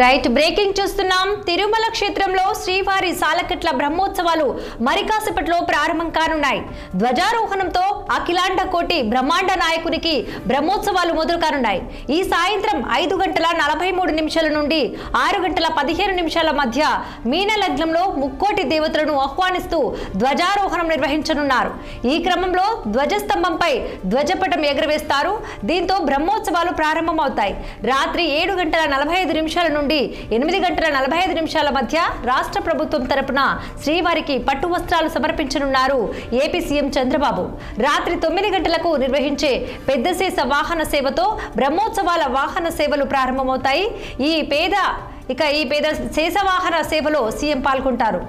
Right breaking చూస్తున్నాం. తిరుమల క్షేత్రంలో శ్రీవారి సాలకట్ల బ్రహ్మోత్సవాలు మరికాసేపట్లో ప్రారంభం కానున్నాయి. ధ్వజారోహణంతో అఖిలాండ కోటి బ్రహ్మాండ నాయకునికి బ్రహ్మోత్సవాలు మొదలు కానున్నాయి. ఈ సాయంత్రం 5:43 నుండి 6:15 మధ్య మీన లగ్నంలో ముక్కోటి దేవతలను ఆహ్వానిస్తూ ధ్వజారోహణం నిర్వహించనున్నారు. ఈ క్రమంలో ధ్వజస్తంభంపై ధ్వజపటం ఎగురవేస్తారు. దీంతో బ్రహ్మోత్సవాలు ప్రారంభమవుతాయి. రాత్రి 7:45 నుండి 8:45 మధ్య రాష్ట్ర ప్రభుత్వం తరపున శ్రీవారికి పట్టు వస్త్రాలు సమర్పించనున్నారు ఏపీ సీఎం చంద్రబాబు. రాత్రి 9 గంటలకు నిర్వహించే పెద్ద శేష వాహన సేవతో బ్రహ్మోత్సవాల వాహన సేవలు ప్రారంభమవుతాయి. ఈ పేద శేష వాహన సేవలో సీఎం పాల్గొంటారు.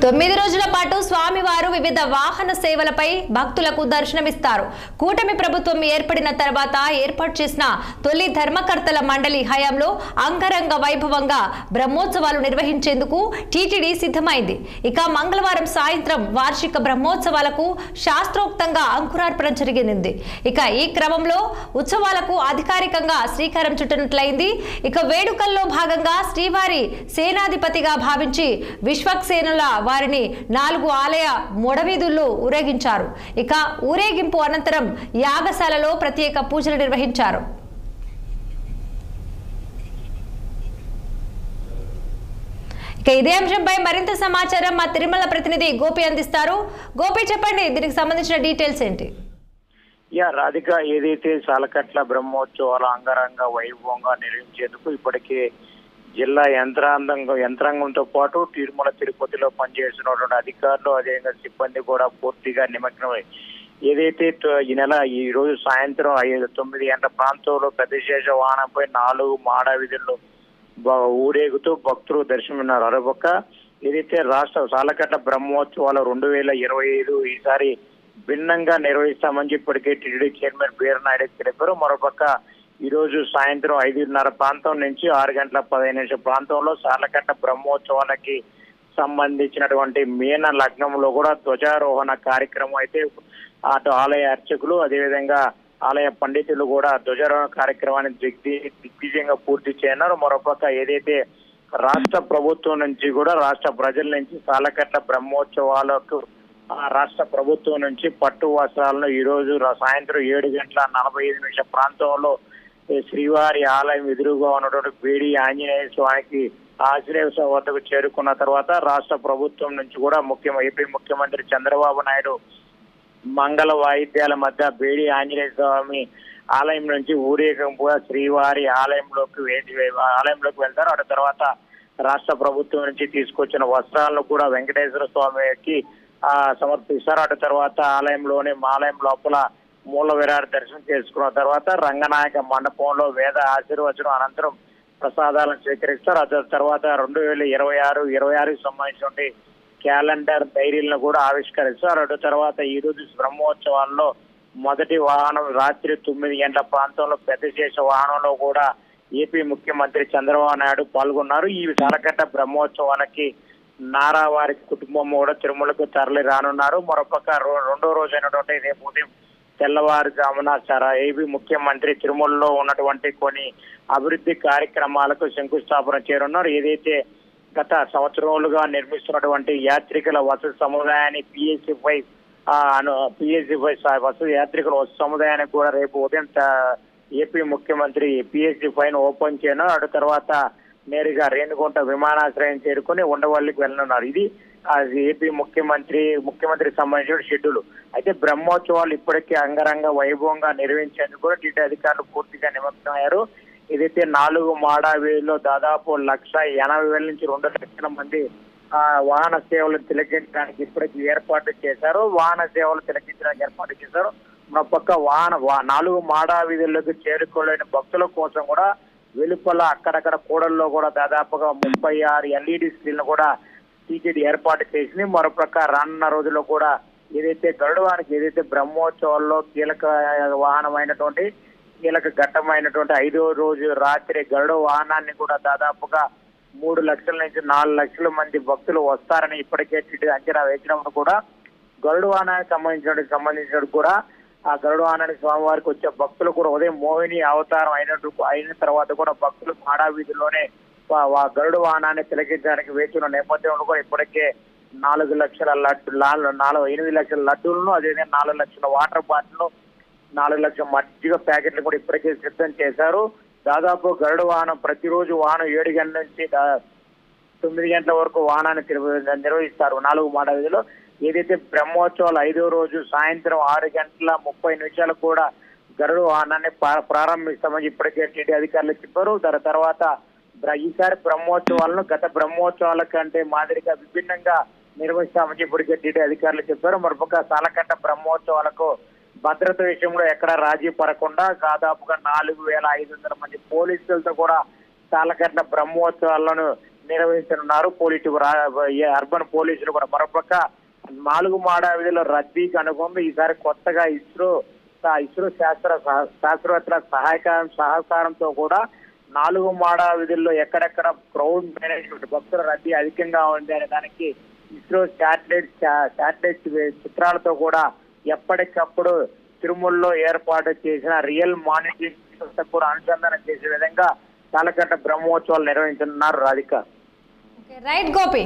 తొమ్మిది రోజుల పాటు స్వామివారు వివిధ వాహన సేవలపై భక్తులకు దర్శనమిస్తారు. కూటమి ప్రభుత్వం ఏర్పడిన తర్వాత ఏర్పాటు చేసిన తొలి ధర్మకర్తల మండలి హయాంలో అంగరంగ వైభవంగా బ్రహ్మోత్సవాలు నిర్వహించేందుకు టీటీడీ సిద్ధమైంది. ఇక మంగళవారం సాయంత్రం వార్షిక బ్రహ్మోత్సవాలకు శాస్త్రోక్తంగా అంకురార్పణ జరిగింది. ఇక ఈ క్రమంలో ఉత్సవాలకు అధికారికంగా శ్రీకారం చుట్టినట్లయింది. ఇక వేడుకల్లో భాగంగా శ్రీవారి సేనాధిపతిగా భావించి విశ్వక్సేనుల వారిని 4 ఆలయ మొడవీధుల్లో ఊరేగించారు. ఇక ఊరేగింపు అనంతరం యాగశాలలో ప్రత్యేక పూజలు నిర్వహించారు. ఇక ఇదే అంశంపై మరింత సమాచారం మా తిరుమల ప్రతినిధి గోపి అందిస్తారు. గోపి, చెప్పండి, దీనికి సంబంధించిన డీటెయిల్స్ ఏంటి? రాధిక, ఏదైతే సాలకట్ల బ్రహ్మోత్సవాలు అంగరంగ వైభవంగా నిర్వహించేందుకు ఇప్పటికే జిల్లా యంత్రాంగంతో పాటు తిరుమల తిరుపతిలో పనిచేస్తున్నటువంటి అధికారులు, అదేవిధంగా సిబ్బంది కూడా పూర్తిగా నిమగ్నమై ఏదైతే ఈ రోజు సాయంత్రం 9 గంటల ప్రాంతంలో పెద్ద శేష వాహనంపై 4 మాడ వీధుల్లో ఊరేగుతూ భక్తులు దర్శనమిన్నారు. మరోపక్క ఏదైతే రాష్ట్ర సాలకట్ల బ్రహ్మోత్సవాలు 2025 ఈసారి భిన్నంగా నిర్వహిస్తామని ఇప్పటికే టీటీడీ చైర్మన్ వీరనాయుడు తెలిపారు. మరోపక్క ఈ రోజు సాయంత్రం 5:30 ప్రాంతం నుంచి 6:15 ప్రాంతంలో సాలకట్ల బ్రహ్మోత్సవాలకి సంబంధించినటువంటి మీన లగ్నంలో కూడా ధ్వజారోహణ కార్యక్రమం అయితే అటు ఆలయ అర్చకులు, అదేవిధంగా ఆలయ పండితులు కూడా ధ్వజారోహణ కార్యక్రమాన్ని దిగ్విజయంగా పూర్తి చేయన్నారు. మరోపక్క ఏదైతే రాష్ట్ర ప్రభుత్వం నుంచి కూడా రాష్ట్ర ప్రజల నుంచి సాలకట్ల బ్రహ్మోత్సవాలకు రాష్ట్ర ప్రభుత్వం నుంచి పట్టు వస్త్రాలను ఈ రోజు సాయంత్రం 7:45 ప్రాంతంలో శ్రీవారి ఆలయం ఎదురుగా ఉన్నటువంటి బేడి ఆంజనేయ స్వామికి ఆశ్రయ వద్దకు చేరుకున్న తర్వాత రాష్ట్ర ప్రభుత్వం నుంచి కూడా ఏపీ ముఖ్యమంత్రి చంద్రబాబు నాయుడు మంగళ వాయిద్యాల మధ్య బేడి ఆంజనేయ స్వామి ఆలయం నుంచి ఊరేగింపుగా శ్రీవారి ఆలయంలోకి వెళ్తారు. అటు తర్వాత రాష్ట్ర ప్రభుత్వం నుంచి తీసుకొచ్చిన వస్త్రాలను కూడా వెంకటేశ్వర స్వామికి సమర్పిస్తారు. అటు తర్వాత ఆలయం లోపల మూల విరాట్ దర్శనం చేసుకున్న తర్వాత రంగనాయక మండపంలో వేద ఆశీర్వచనం అనంతరం ప్రసాదాలను స్వీకరిస్తారు. ఆ తర్వాత 2026 సంబంధించిన క్యాలెండర్ డైరీలను కూడా ఆవిష్కరిస్తారు. అటు తర్వాత ఈ రోజు బ్రహ్మోత్సవాల్లో మొదటి వాహనం రాత్రి 9 గంటల ప్రాంతంలో పెద్ద శేష వాహనంలో కూడా ఏపీ ముఖ్యమంత్రి చంద్రబాబు నాయుడు పాల్గొన్నారు. ఈ సాలకట్ల బ్రహ్మోత్సవాలకి నారావారి కుటుంబం కూడా తిరుమలకు తరలి రానున్నారు. మరోపక్క రెండో రోజు అయినటువంటి రేపు ఉదయం తెల్లవారుజామున ఏపీ ముఖ్యమంత్రి తిరుమలలో ఉన్నటువంటి కొన్ని అభివృద్ధి కార్యక్రమాలకు శంకుస్థాపన చేయనున్నారు. ఏదైతే గత సంవత్సరాలుగా నిర్మిస్తున్నటువంటి యాత్రికుల వసతి సముదాయాన్ని PSC5 వసతి యాత్రికుల వసతి సముదాయానికి కూడా రేపు ఉదయం ఏపీ ముఖ్యమంత్రి PSC5 ఓపెన్ చేయనున్నారు. అటు తర్వాత నేరుగా రేణిగుంట విమానాశ్రయం చేరుకుని ఉండవల్లికి వెళ్ళనున్నారు. ఇది ఏపీ ముఖ్యమంత్రి సంబంధించిన షెడ్యూల్. అయితే బ్రహ్మోత్సవాలు ఇప్పటికే అంగరంగ వైభవంగా నిర్వహించేందుకు కూడా టీటీ అధికారులు పూర్తిగా నిమగ్నమయ్యారు. ఏదైతే 4 మాడా వీధుల్లో దాదాపు 1,80,000 నుంచి 2 లక్షల మంది వాహన సేవలు తిలకించడానికి ఇప్పటికి ఏర్పాటు చేశారు. మరొక పక్క 4 మాడా వీధుల్లోకి చేరుకోలేని భక్తుల కోసం కూడా వెలుపల అక్కడక్కడ కూడల్లో కూడా దాదాపుగా 36 LED స్క్రీన్లు కూడా టీటీడీ ఏర్పాటు చేసింది. మరోపక్క రానున్న రోజుల్లో కూడా ఏదైతే గరుడవానికి ఏదైతే బ్రహ్మోత్సవాల్లో కీలక వాహనమైనటువంటి కీలక ఘట్టమైనటువంటి 5వ రోజు రాత్రి గరుడ వాహనాన్ని కూడా దాదాపుగా 3 లక్షల నుంచి 4 లక్షల మంది భక్తులు వస్తారని ఇప్పటికే టీటీడీ అంచనా వేసినప్పుడు కూడా గరుడ వాహనానికి సంబంధించినట్టు కూడా ఆ గరుడ వాహనానికి స్వామివారికి వచ్చే భక్తులు కూడా ఉదయం మోహిని అవతారం అయిన తర్వాత కూడా భక్తులు మాడా వీధుల్లోనే గరుడ వాహనాన్ని తిలకించడానికి వేచిన నేపథ్యంలో కూడా ఇప్పటికే 8 లక్షల లడ్డూలను అదేవిధంగా 4 లక్షల వాటర్ బాటిల్ 4 లక్షల మజ్జిగ ప్యాకెట్లు కూడా ఇప్పటికే సిద్ధం చేశారు. దాదాపు గరుడ వాహనం ప్రతిరోజు వాహనం 7 గంటల నుంచి 9 గంటల వరకు వాహనాన్ని నిర్వహిస్తారు 4 మాడ వీధిలో. ఏదైతే బ్రహ్మోత్సవాలు 5వ రోజు సాయంత్రం 6:30 కూడా గరుడ వాహనాన్ని ప్రారంభిస్తామని ఇప్పటికే టీటీ అధికారులు చెప్పారు. దాని తర్వాత ఈసారి బ్రహ్మోత్సవాలను గత బ్రహ్మోత్సవాల కంటే మాదిరిగా విభిన్నంగా నిర్వహిస్తామని ఇప్పటికే టీటీ అధికారులు చెప్పారు. మరొక సాలకట్ల బ్రహ్మోత్సవాలకు భద్రత విషయంలో ఎక్కడ రాజీ పడకుండా దాదాపుగా 4,500 మంది పోలీసులతో కూడా సాలకట్ల బ్రహ్మోత్సవాలను నిర్వహించనున్నారు అర్బన్ పోలీసులు కూడా. మరొక 4 మాడ వీధిలో రద్దీకి అనుగుణంగా ఈసారి కొత్తగా ఇస్రో శాస్త్రవేత్తల సహకారంతో కూడా 4 మాడ వీధుల్లో ఎక్కడెక్కడ క్రౌడ్ మేనేజ్మెంట్ భక్తుల రద్దీ అధికంగా ఉంది అనే దానికి ఇస్రో శాటిలైట్ చిత్రాలతో కూడా ఎప్పటికప్పుడు తిరుమలలో ఏర్పాటు చేసిన రియల్ మానిటరింగ్ కూడా అనుసంధానం చేసే విధంగా సాలకట్ల బ్రహ్మోత్సవాలు నిర్వహించనున్నారు రాధిక. రైట్ గోపి.